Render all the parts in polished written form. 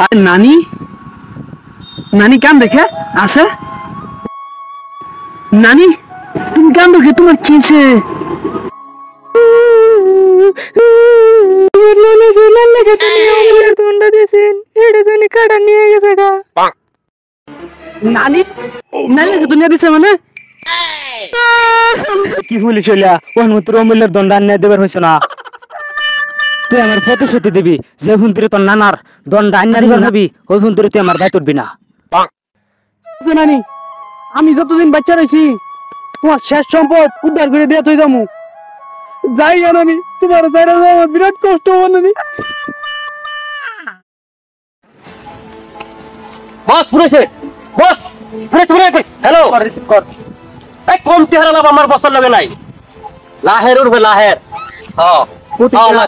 আর নানি নানি কেন দেখে আছে? নানি তুমি কেন দেখে? তোমার কিসে? নানি নানি দুনিয়া দিছে মানে কি হইলি চলিয়া ওর মতো অমূল্যের দণ্ড আনিয়ে দেবার হয়েছে না। তুই আমার প্রতিশ্রুতি দিবি যে হুন্তিরে তোর নানার দণ্ড আনিয়ে দিবার হবি ওই হুন্তিরে তুই আমার দায়িত্ব উঠবি না। নানি আমি যতদিন বাচ্চা রয়েছি তোমার শেষ সম্পদ উদ্ধার করে দিয়ে তুই যাবো যাই না নানি। তোমার আমার বিরাট কষ্ট হবো নানি। বস পুরেছে বস হ্যালো রিসিভ কর। এই কমতি হারালাম আমার বছর লাগে নাই লাহের উঠবে লাহের।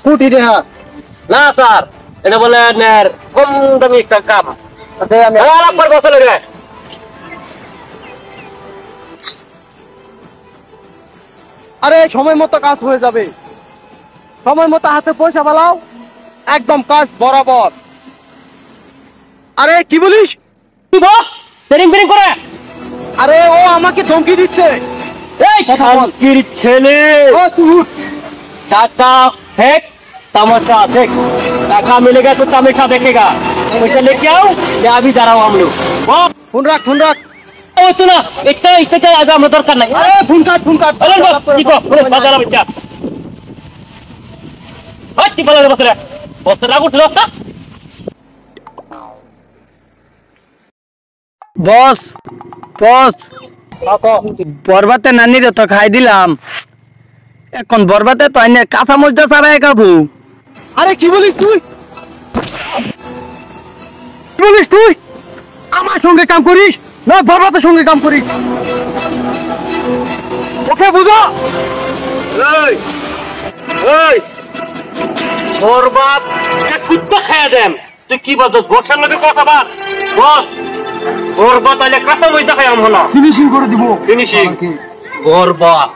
কোটি রে না স্যার এটা বলে কম দামি একটা কাম বছর লাগে। আরে সময় মতো কাজ হয়ে যাবে, সময় মতো হাতে পয়সা পালাও, একদম কাজ বরাবর। আরে কি বলিস তুই? বস ট্রেনিং ফেরিং করে। আরে ও আমাকে ধমকি দিচ্ছে। এই ধমকির ছেলে টাকা फेंक तमाशा देख, टाका मिलेगा तो तमाशा देखेगा। पैसा लेके आओ या अभी जा रहा हूँ हम लोग। फोन रख ओ तू ना इतना आगे हम दरकार नहीं। अरे फोन काट अरे बस ठीक हो बाजार बच्चा हट की बाजार बस रे बस लागू ठलो ना বস বস বরবাতে নানি রে তো খাই দিলাম, এখন বরবাতে তো আইনে কাঁচা মজদা ছাড়াই খাবো। আরে কি বলিস তুই? কি বলিস তুই? আমার সঙ্গে কাম করিস না বরবাতের সঙ্গে কাম করিস? ওকে বুঝা। এই এই বরবাত এক কুত্তা খায় দেন। তুই কি বলছিস? বর্ষার লগে কথা বল বস। বরবাত আইলে কাঁচা মজদা খাই আম হলো ফিনিশিং করে দিব। ফিনিশিং বরবাত।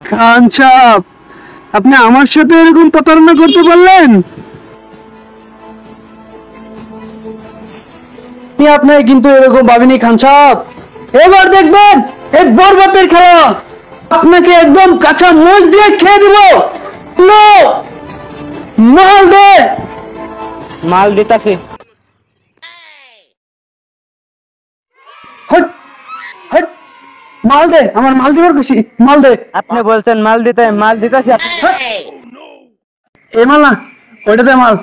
খান সাহেব আপনি আমার সাথে এরকম প্রতারণা করতে পারলেন? আপনি কিন্তু এরকম ভাবিনি খান সাহেব। এবার দেখবেন এই বরবাতের খেলা আপনাকে একদম কাঁচা মোজ দিয়ে খেয়ে দিব। মাল দে। মাল দিতাছি। মাল দে, আমার মাল দিবার খুশি। মাল দে। আপনি বলছেন মাল দিতে, মাল দিতাছি। এ মাল না ওইটা দে মাল।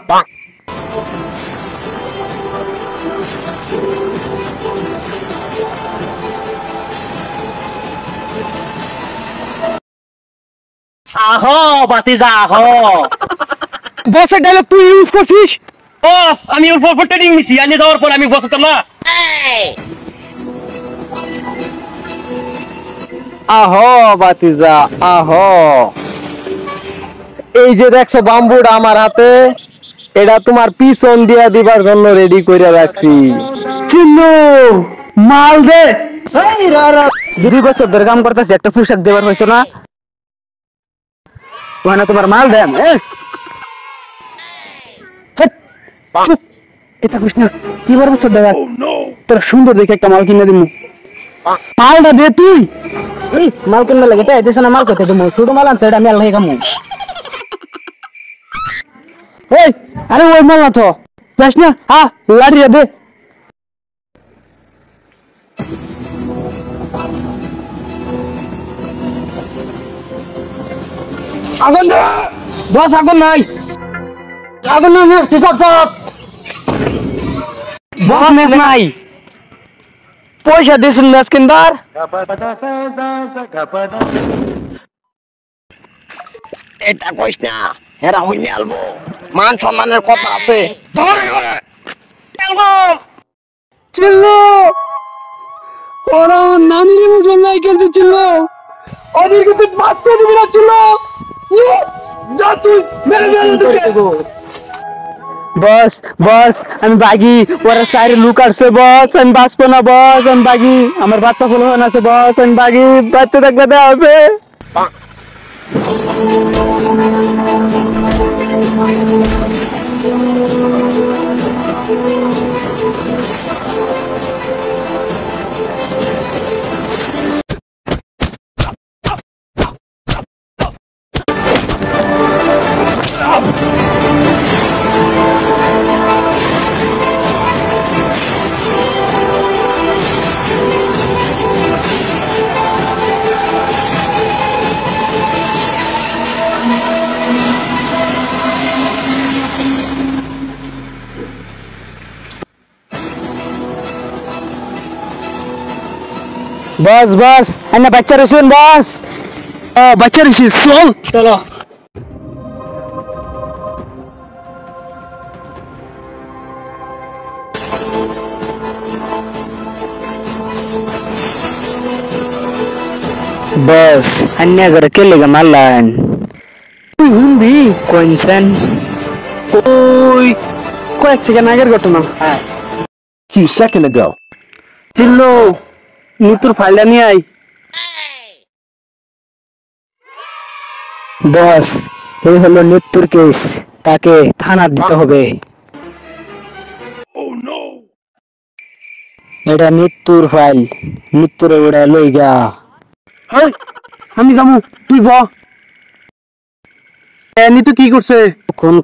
আহো বাতিজা আহো। বসের ডায়লগ তুই ইউজ করছিস? বস আমি ওর পর ট্রেনিং নিছি, আনি যাওয়ার পর আমি বস হতাম না। আহো বাতিজা আহো। এই যে দেখছো বাম্বুটা আমার হাতে, এটা তোমার পিছন দিয়া দিবার জন্য রেডি করে রাখছি। চিল্লু মাল দে। 2 বছর ধরে কাম করতেছি, একটা পোশাক দেবার হয়েছে না। ওখানে তোমার মাল দেন। এটা কৃষ্ণ কি বার বছর দেবা তোরা সুন্দর দেখে একটা মাল কিনে দিন। মালটা দে তুই। এই মাল কিনবে লাগে তাই দেশ না, মাল কোথায় দেবো? ছোট মাল আনছে এটা আমি আল্লাহ কামু। এই আরে ওই মাল না তো যাস না। হ্যাঁ লাড়িয়ে দে। আগুন দে বস। আগুন নাই, আগুন নাই। কি করছ বস? ম্যাচ নাই, পয়সা দিয়েছেন ম্যাচ কিনবার। এটা কইস না, হেরা হইনি আলবো, মান সম্মানের কথা আছে। চিল্লো ওরা নানির মুখে নাই খেলতে। চিল্লো ওদের কিন্তু বাঁচতে দিবি না। চিল্লো যা তুই মেরে মেরে। বস বস আমি বাগি, ওরা সাইরে লুক আসছে বস, আমি বাঁচবো না বস, আমি বাগি। আমার বাচ্চা ফুল হয়ে আছে বস, আমি বাগি। বাচ্চা দেখতে হবে। बस बस अन्ना बच्चा रसून बस बच्चा ऋषि चल चलो बस अन्य घर के लेगा मालान हुन भी कौन कोई एक सेकंड आगे घटना Few seconds ago. चिल्लो নিতুর ফাইলটা নিয়ে আই বস এই হলো নিতুর কেস তাকে থানা দিতে হবে এটা নিতুর ফাইল নিতুর ওটা লইগা আমি যাবো তুই ব নিতু কি করছে খুন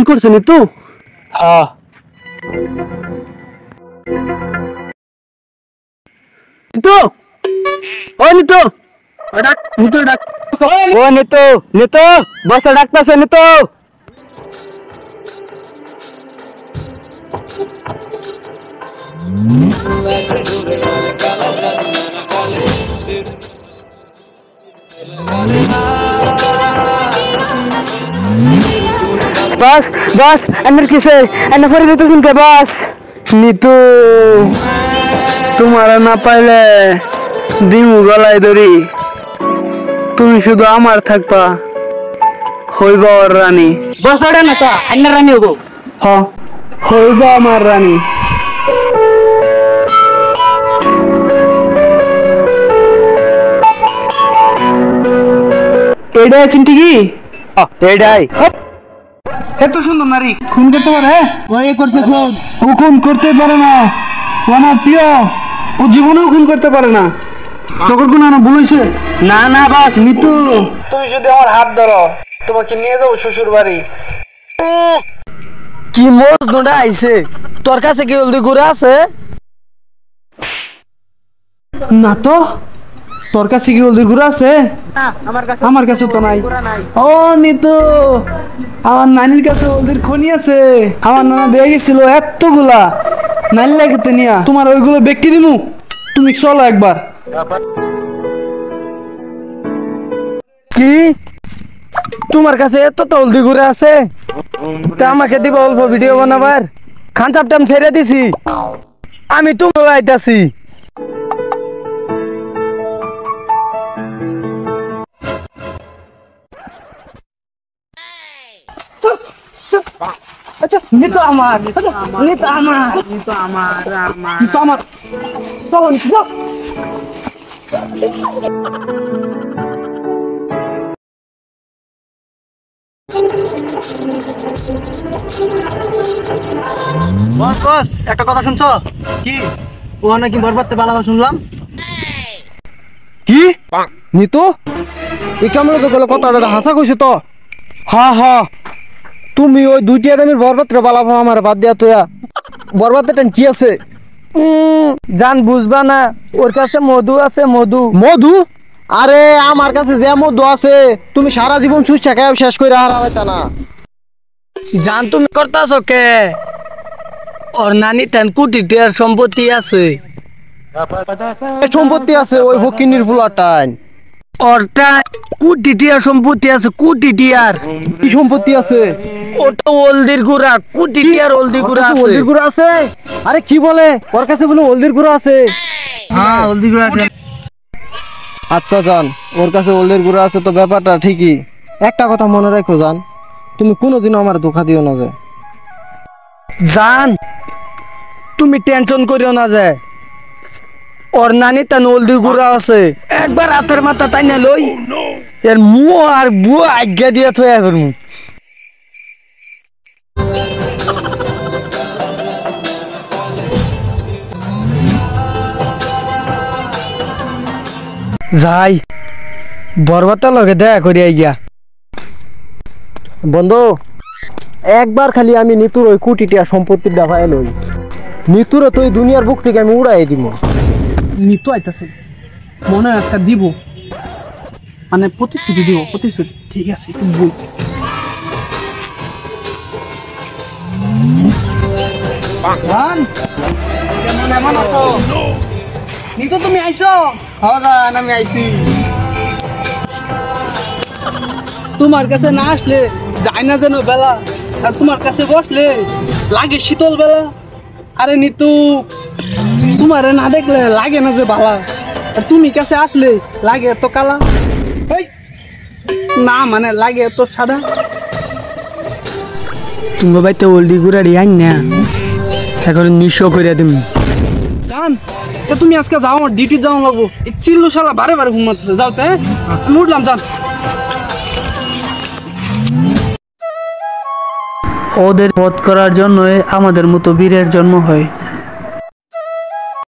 করছে নিতু হ্যাঁ নিতু ও নিতু ডাক নিতু ডাক ও নিতু নিতু বস ডাকতাছে নিতু बस बस अंदर किसे अंदर फरी तो सुन के बस नितू तुम्हारा ना पाइले दिमु गलाय धरी তুমি শুধু আমার থাকবা হইবা ওর রানী বস ওটা না তো আন্নার রানী হবো হ্যাঁ হইবা আমার রানী এটাই চিন্তি কি এটাই এত সুন্দর নারী খুন করতে পারে ওই করছে খুন ও খুন করতে পারে না ও আমার প্রিয় ও জীবনেও খুন করতে পারে না তোর কোন না বলেছে না না বাস মিতু তুমি যদি আমার হাত ধরো তোমাকে নিয়ে যাবো শ্বশুর বাড়ি কি মোজ নোডা আইছে তোর কাছে কি হলদি গুড়া আছে না তো তোর কাছে কি হলদি গুড়া আছে আমার কাছে তো নাই ও নিতু আমার নানির কাছে হলদির খনি আছে আমার নানা দিয়ে গেছিল এতগুলা নানি লাগাতে নিয়া তোমার ওইগুলো ব্যক্তি দিমু তুমি চলো একবার কি তোমার কাছে এত তো হলদি গুড়া আছে তা আমাকে দিবা অল্প ভিডিও বানাবার খান চাপটাম ছেড়ে দিছি আমি তো আইতাছি আচ্ছা নিতু আমার নিতু আমার নিতু আমার নিতু আমার চলো নিতু যাও বস বস একটা কথা শুনছো কি ও নাকি বরবাদতে বালাবা শুনলাম কি নিতু ইকরামুল তো গেল কথাটা হাসা কইছো তো হ্যাঁ হ্যাঁ তুমি ওই দুইটি আদমির বরবাদরে বালাবা আমার বাদ দিয়া তোয়া বরবাদে টেন কি আছে জান বুঝবা না ওর কাছে মধু আছে মধু মধু আরে আমার কাছে যে মধু আছে তুমি সারা জীবন চুষা খায় শেষ করে আর হইতা না জান তুমি করতাছো কে ওর নানি তেন কোটি টাকার সম্পত্তি আছে সম্পত্তি আছে ওই ফকিনির ফুলাটাই ওরটা কোটি টাকার সম্পত্তি আছে কোটি টাকার কি সম্পত্তি আছে ওটা হলদির গুড়া কোটি টাকার হলদির গুড়া আছে হলদির গুড়া আছে আরে কি বলে ওর কাছে বলে হলদির গুড়া আছে হ্যাঁ হলদির গুড়া আছে আচ্ছা জান ওর কাছে হলদির গুড়া আছে তো ব্যাপারটা ঠিকই একটা কথা মনে রাখো জান তুমি কোনোদিনও আমার ধোঁকা দিও না যে জান তুমি টেনশন করিও না যে ওর নানি তান হলদি গুড়া আছে একবার হাতের মাথা তাই না লই এর মুহ আর বুয়া আজ্ঞা দিয়ে থই এবার যাই বরবাতার লগে দেখা করি গিয়া। বন্ধু একবার খালি আমি নিতুর ওই কোটিটা সম্পত্তির দাফায় লই, নিতুর তো এই দুনিয়ার বুক থেকে আমি উড়াই দিব। নিতো আইতাছে মনে হয় আজকে দিব, মানে প্রতিশ্রুতি দিব, প্রতিশ্রুতি। ঠিক আছে একটু বল। কেমন আছো? নিতো তুমি আইছো? আমি আইছি। তোমার কাছে না আসলে যায় না যেন বেলা, আর তোমার কাছে বসলে লাগে শীতল বেলা। আরে নিতু, তোমারে না দেখলে লাগে না যে বালা, আর তুমি কাছে আসলে লাগে এত কালা। এই, না মানে লাগে এত সাদা। তুমি বাইতে ওল্ডি গুড়ারি আইন না, এখন নিঃস্ব করে তুমি জান তো তুমি আজকে যাও, আমার ডিউটি যাওয়া লাগবো। এই চিল্লু শালা বারে বারে ঘুমাতেছে, যাও তো। আমি উঠলাম, জান। ওদের বধ করার জন্যই আমাদের মতো বীরের জন্ম হয়।